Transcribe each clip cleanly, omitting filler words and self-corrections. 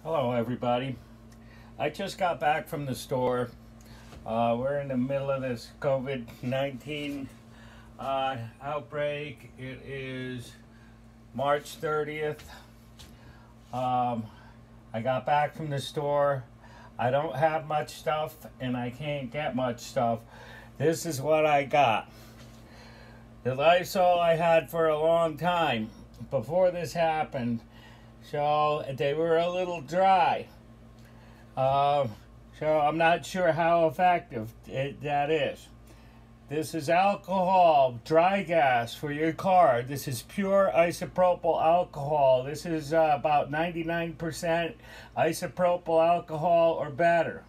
Hello everybody. I just got back from the store. We're in the middle of this COVID-19 outbreak. It is March 30th. I got back from the store. I don't have much stuff and I can't get much stuff. This is what I got. The Lysol I had for a long time before this happened. So they were a little dry. So I'm not sure how effective that is. This is alcohol, dry gas for your car. This is pure isopropyl alcohol. This is about 99% isopropyl alcohol or better.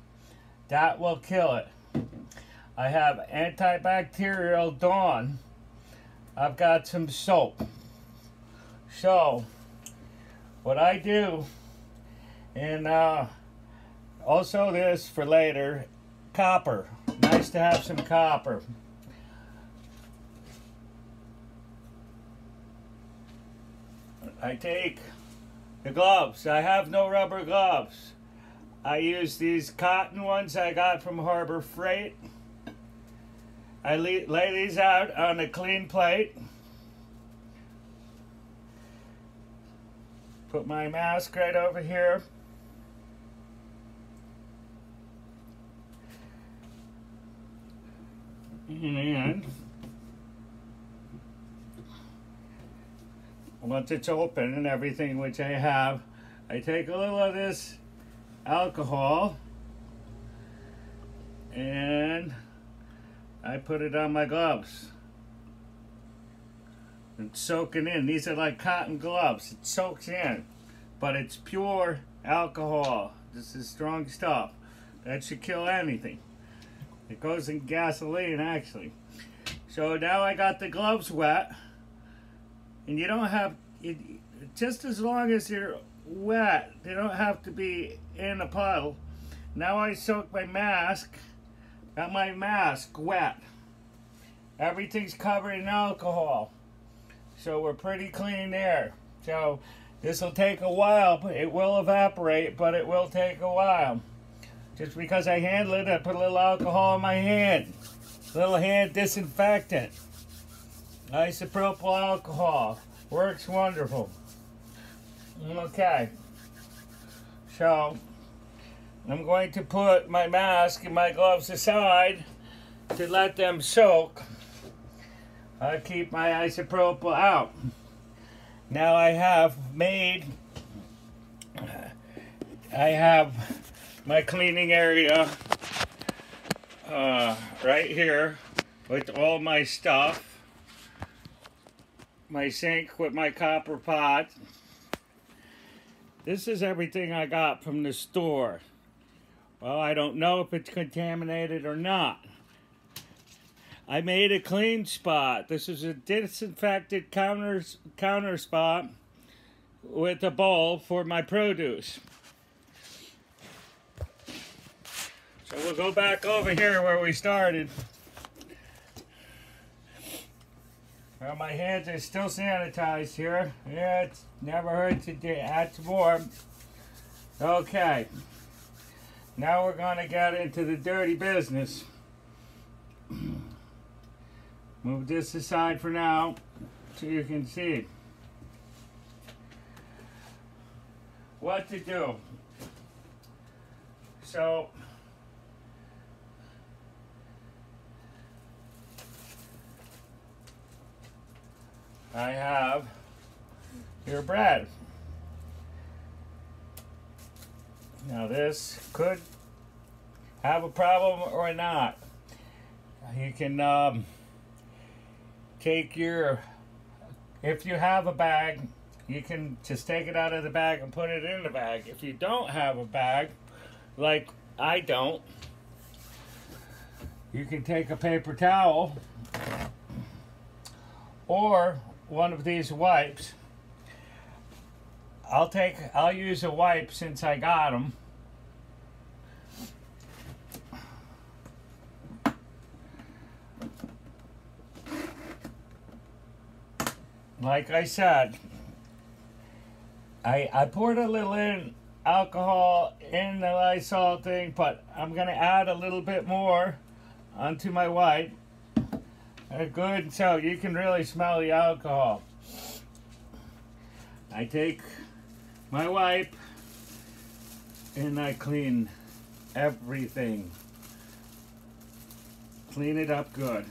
That will kill it. I have antibacterial Dawn. I've got some soap. So what I do, and also this for later, copper. Nice to have some copper. I take the gloves. I have no rubber gloves. I use these cotton ones I got from Harbor Freight. I lay these out on a clean plate. Put my mask right over here. And once it's open and everything, which I have, I take a little of this alcohol and I put it on my gloves. It's soaking in. These are like cotton gloves. It soaks in, but it's pure alcohol. This is strong stuff. That should kill anything. It goes in gasoline, actually. So now I got the gloves wet, and you don't have, just as long as they're wet, they don't have to be in a puddle. Now I soak my mask, got my mask wet. Everything's covered in alcohol. So we're pretty clean there. So this will take a while. It will evaporate, but it will take a while. Just because I handle it, I put a little alcohol in my hand. A little hand disinfectant. Isopropyl alcohol. Works wonderful. Okay. So I'm going to put my mask and my gloves aside to let them soak. I keep my isopropyl out. Now I have my cleaning area right here with all my stuff. My sink with my copper pot. This is everything I got from the store. Well, I don't know if it's contaminated or not. I made a clean spot. This is a disinfected counter spot with a bowl for my produce. So we'll go back over here where we started. Well, my hands are still sanitized here. Yeah, it's never hurt to add some more. Okay. Now we're going to get into the dirty business. Move this aside for now so you can see what to do. So I have your bread. Now this could have a problem or not. You can take your, if you have a bag, you can just take it out of the bag and put it in the bag. If you don't have a bag, like I don't, you can take a paper towel or one of these wipes. I'll use a wipe since I got them. Like I said, I poured a little in alcohol in the Lysol thing, but I'm going to add a little bit more onto my wipe. Good, so you can really smell the alcohol. I take my wipe and I clean everything. Clean it up good.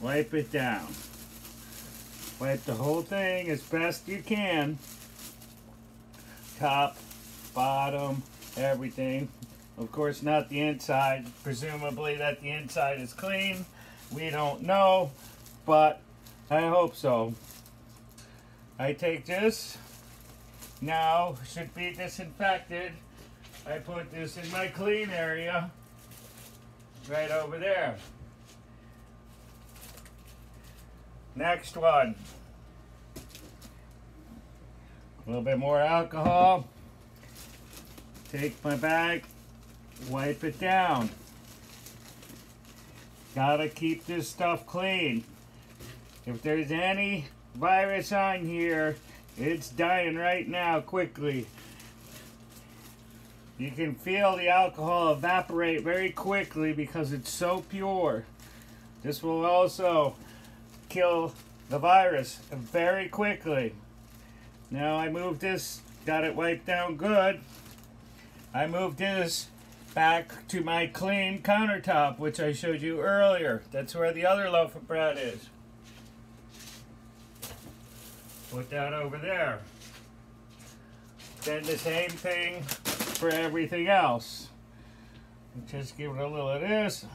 Wipe it down. Wipe the whole thing as best you can. Top, bottom, everything. Of course, not the inside. Presumably that the inside is clean. We don't know, but I hope so. I take this. Now, should be disinfected. I put this in my clean area. Right over there. Next one. A little bit more alcohol. Take my bag, wipe it down. Gotta keep this stuff clean. If there's any virus on here, it's dying right now quickly. You can feel the alcohol evaporate very quickly because it's so pure. This will also kill the virus very quickly. Now I moved this, got it wiped down good. I moved this back to my clean countertop, which I showed you earlier. That's where the other loaf of bread is. Put that over there. Then the same thing for everything else. Just give it a little of this.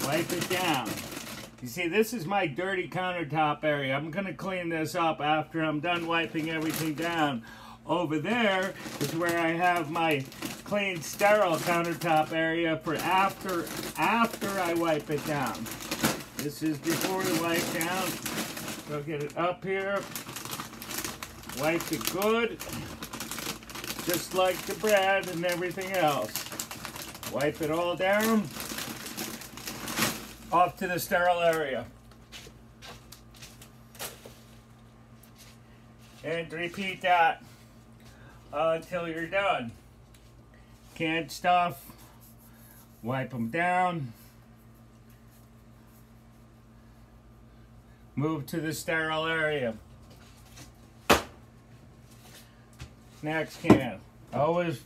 Wipe it down. You see, this is my dirty countertop area. I'm going to clean this up after I'm done wiping everything down. Over there is where I have my clean, sterile countertop area for after I wipe it down. This is before the wipe down. So get it up here. Wipe it good. Just like the bread and everything else. Wipe it all down. Off to the sterile area. And repeat that until you're done. Canned stuff, wipe them down. Move to the sterile area. Next can. Always,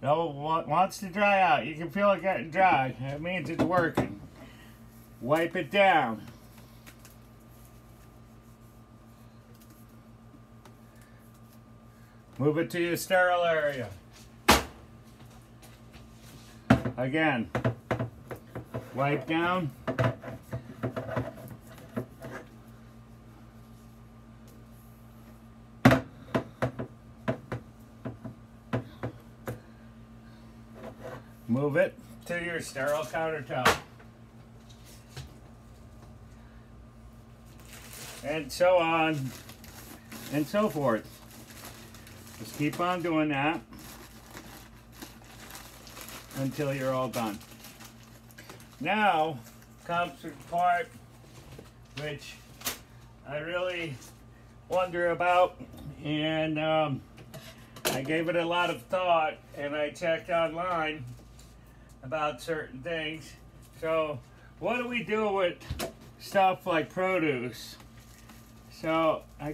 wants to dry out. You can feel it getting dry. That means it's working. Wipe it down. Move it to your sterile area. Again, wipe down. Move it to your sterile countertop. And so on and so forth. Just keep on doing that until you're all done. Now comes the part which I really wonder about, and I gave it a lot of thought, and I checked online about certain things. So what do we do with stuff like produce? So I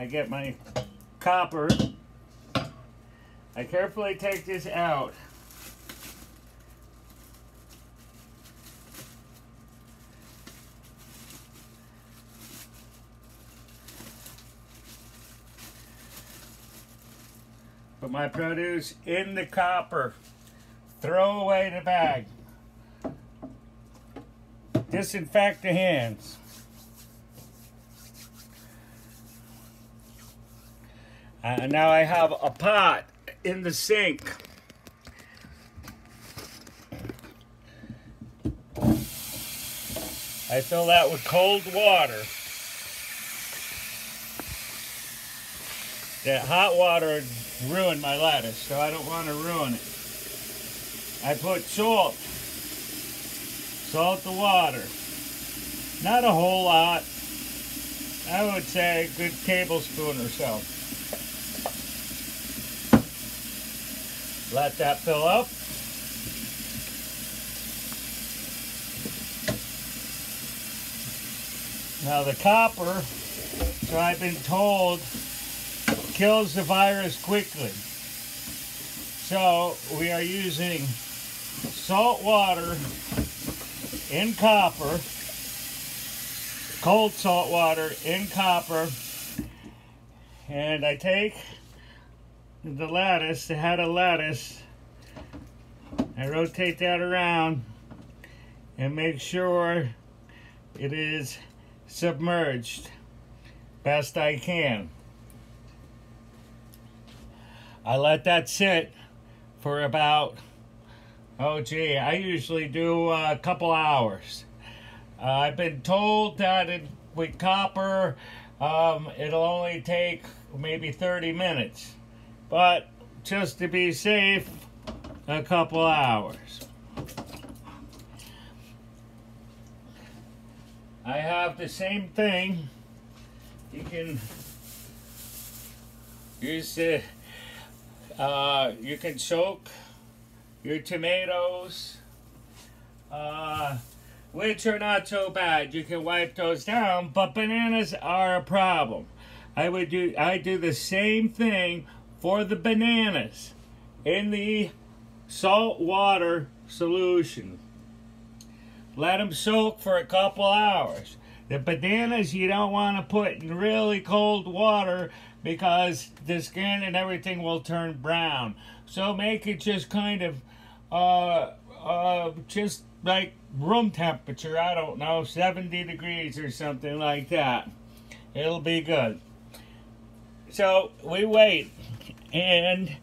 get my copper. I carefully take this out. Put my produce in the copper. Throw away the bag. Disinfect the hands. Now I have a pot in the sink. I fill that with cold water. That hot water ruined my lettuce, so I don't want to ruin it. I put salt. Salt the water. Not a whole lot. I would say a good tablespoon or so. Let that fill up. Now the copper, so I've been told, kills the virus quickly. So we are using salt water in copper, cold salt water in copper, and I take the lettuce, the head of lettuce, I rotate that around and make sure it is submerged best I can. I let that sit for about, I usually do a couple hours. I've been told that with copper, it'll only take maybe 30 minutes. But just to be safe, a couple hours. I have the same thing. You can use the, you can soak your tomatoes, which are not so bad. You can wipe those down, but bananas are a problem. I do the same thing for the bananas in the salt water solution. Let them soak for a couple hours. The bananas you don't want to put in really cold water because the skin and everything will turn brown. So make it just kind of just like room temperature, I don't know, 70 degrees or something like that. It'll be good. So we wait, and